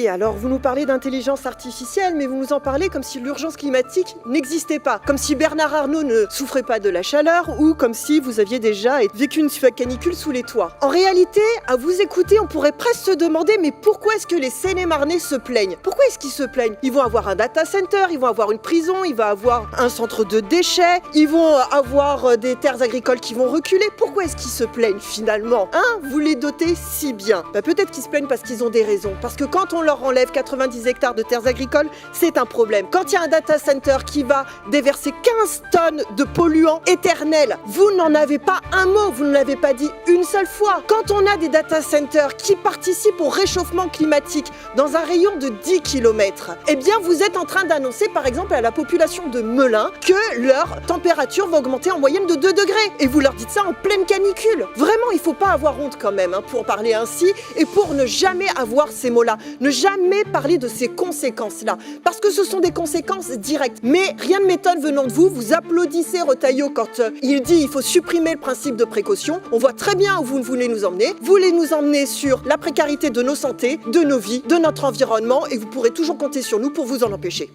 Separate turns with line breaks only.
Oui, alors vous nous parlez d'intelligence artificielle, mais vous nous en parlez comme si l'urgence climatique n'existait pas, comme si Bernard Arnault ne souffrait pas de la chaleur ou comme si vous aviez déjà vécu une canicule sous les toits. En réalité, à vous écouter, on pourrait presque se demander mais pourquoi est-ce que les Seine-et-Marnais se plaignent? Pourquoi est-ce qu'ils se plaignent? Ils vont avoir un data center, ils vont avoir une prison, ils vont avoir un centre de déchets, ils vont avoir des terres agricoles qui vont reculer. Pourquoi est-ce qu'ils se plaignent finalement? Vous les dotez si bien. Peut-être qu'ils se plaignent parce qu'ils ont des raisons. Parce que quand on leur enlève 90 hectares de terres agricoles, c'est un problème. Quand il y a un data center qui va déverser 15 tonnes de polluants éternels, vous n'en avez pas un mot, vous ne l'avez pas dit une seule fois. Quand on a des data centers qui participent au réchauffement climatique dans un rayon de 10 km, eh bien vous êtes en train d'annoncer par exemple à la population de Melun que leur température va augmenter en moyenne de 2 degrés. Et vous leur dites ça en pleine canicule. Vraiment, il ne faut pas avoir honte quand même pour parler ainsi et pour ne jamais avoir ces mots-là. Ne jamais parler de ces conséquences-là. Parce que ce sont des conséquences directes. Mais rien ne m'étonne venant de vous. Vous applaudissez Retailleau quand il dit il faut supprimer le principe de précaution. On voit très bien où vous voulez nous emmener. Vous voulez nous emmener sur la précarité de nos santé, de nos vies, de notre environnement et vous pourrez toujours compter sur nous pour vous en empêcher.